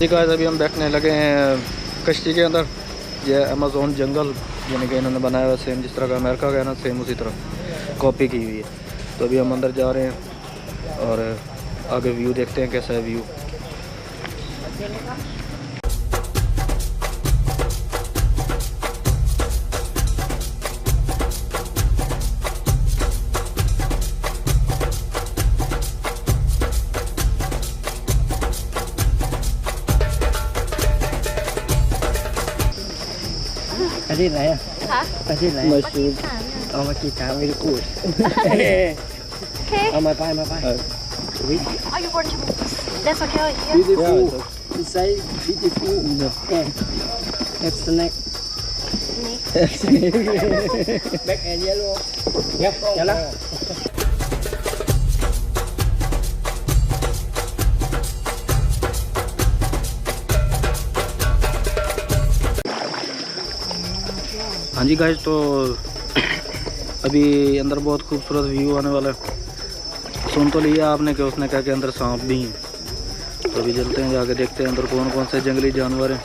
Guys अभी हम बैठने लगे हैं कश्ती के अंदर। ये अमेज़न जंगल यानी कि इन्होंने बनाया हुआ सेम जिस तरह का अमेरिका का है ना, सेम उसी तरह कॉपी की हुई है। तो अभी हम अंदर जा रहे हैं और आगे व्यू देखते हैं कैसा है view. Cái này à? Hả? Cái này. Pakistan à? Pakistan very good. Okay. My bye, my bye. Are you born to? That's okay. Yeah. Beautiful. You say beautiful. Yeah. Have snack. Black and yellow. Yeah. Yalla. हाँ जी guys, तो अभी अंदर बहुत खूबसूरत view आने वाला है। सुन तो लिया आपने कि उसने कहा कि अंदर सांप भी हैं, तो अभी चलते हैं, जाके देखते हैं अंदर कौन कौन से जंगली जानवर हैं।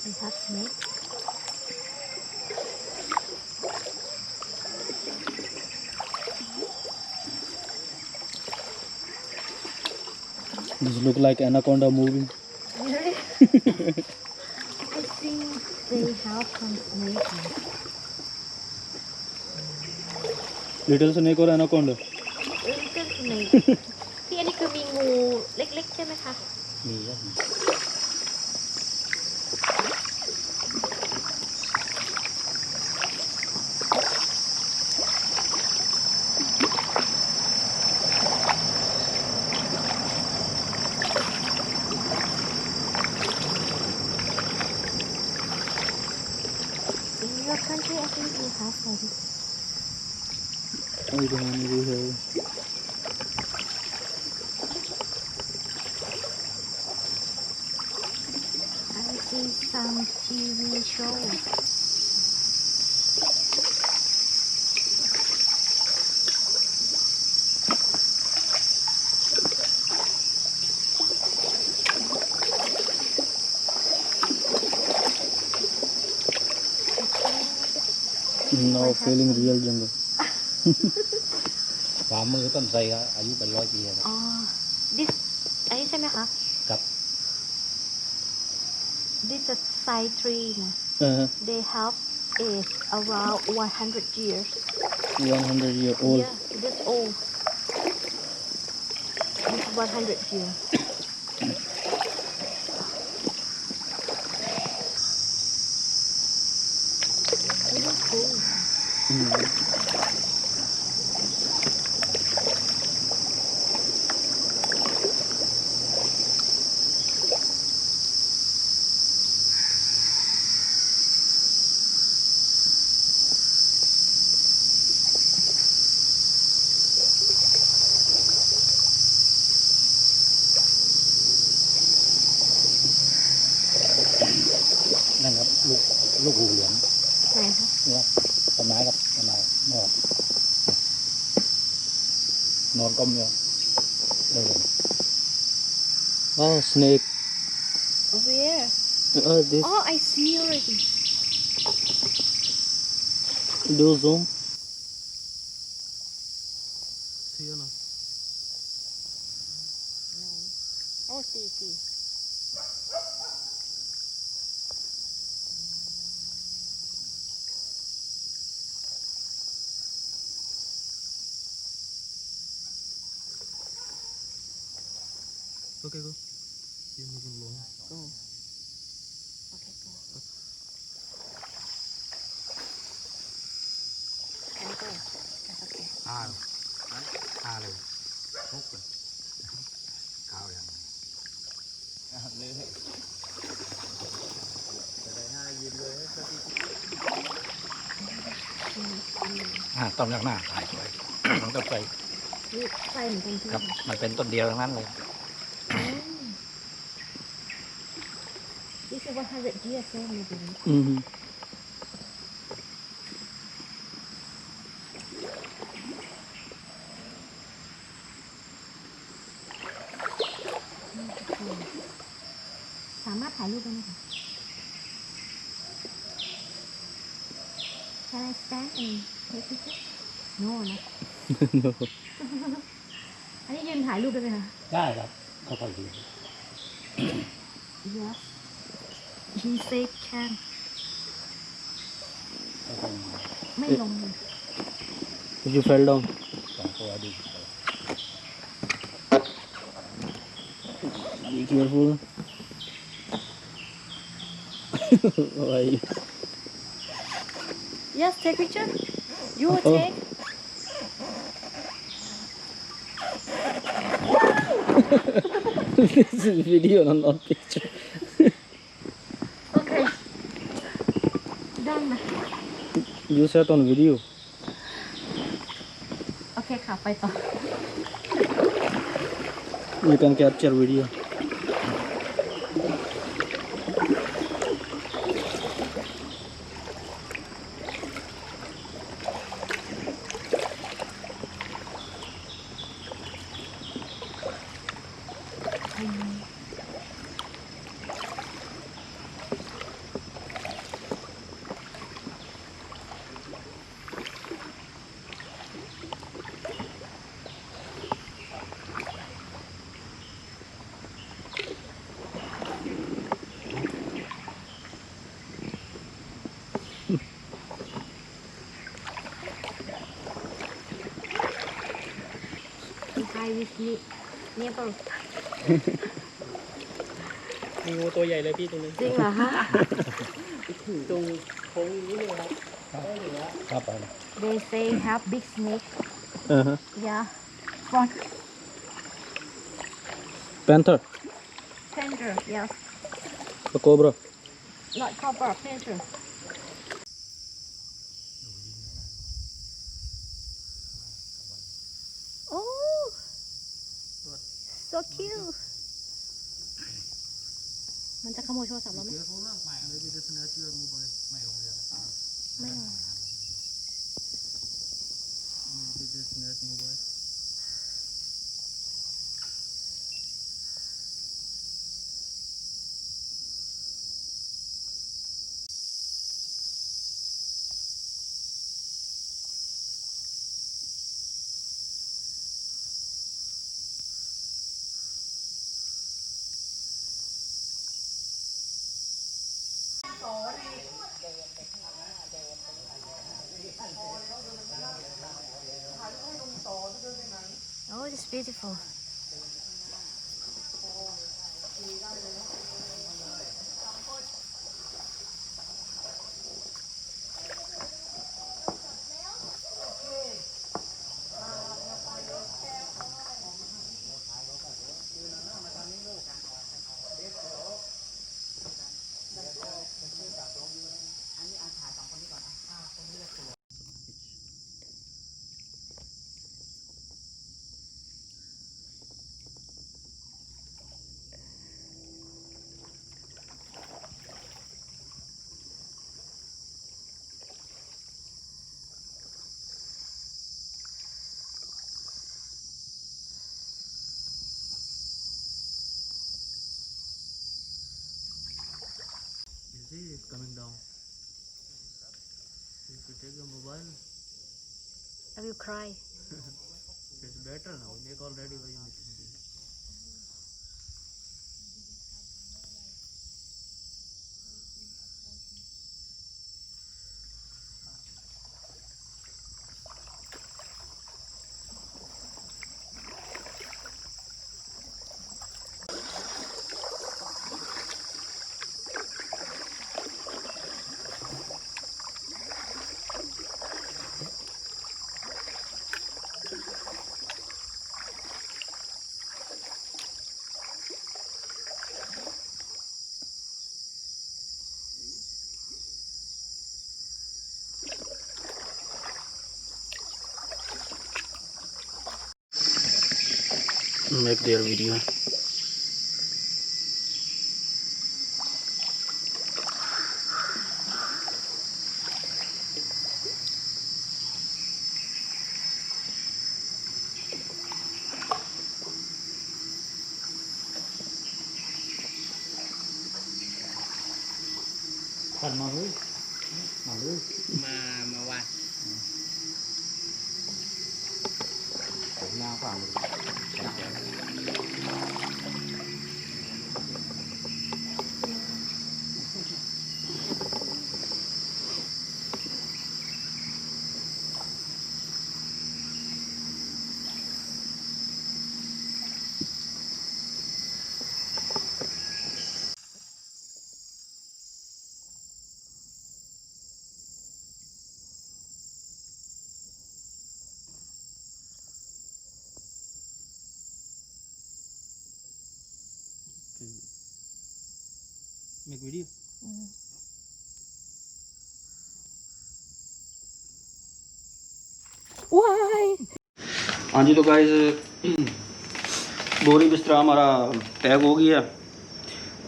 They have snake. This look like anaconda moving. Really? I think they have some snake. Little snake or anaconda? Little snake. ที่อันนี้คือมีงูเล็กๆใช่ไหมคะ มีครับ In your country, I think you have like this. I don't really have. I see some TV shows. Now feeling real jungle. ฝ่ามือต้นไทรครับอายุเป็น100 ปีครับ อ๋อ this อันนี้ใช่ไหมคะ ครับ This is side tree นะ They have age around 100 years. 100-year old. Yeah, this old. This 100 years. Really cool.นั่นครับลูกหูเหลือง ไหนคะ นี่ครับต้นไม้ครับต้นไม้นอนก้มเนี่ยได้เลย Oh, snake. Over here. This. Oh, I see already. Do zoom. See you now. No. Oh, see. Okay, go. You're moving long. Go. ต้นข้างหน้าถ่ายสวย ต้นไทร นี่ใช่เหมือนกันใช่ไหม ครับมันเป็นต้นเดียวทั้งนั้นเลย This is 100 years old maybe สามารถถ่ายรูปได้ไหมคะ Can I stand and take picture? No นะ อันนี้ยืนถ่ายรูปได้ไหมคะ ได้ครับเขาค่อยดู Yes He say can ไม่ลงเลย You fell down สองตัวดู Be careful Why Yes take picture You will take This is video not picture Okay Done นะ You set on video โอเคค่ะไปต่อ You can capture video Hi with me เนี่ยก็ มีงูตัวใหญ่เลยพี่ตรงนี้ จริงเหรอฮะ ตรงโค้งนี้เลยครับ ครับ They say have big snake Uh-huh. Yeah Front Panther Panther Yes A cobra Not cobra Panther Oh So cute มันจะขโมยโทรศัพท์เราไหมไม่ลง Oh, it's beautiful. See, it's coming down. If you take a mobile, I will cry. it's better now. Make already why you missing this. make their video. Make video. Why? हाँ जी, तो guys बोरी बिस्तरा हमारा pack हो गया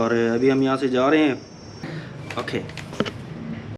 और अभी हम यहाँ से जा रहे हैं। ओके।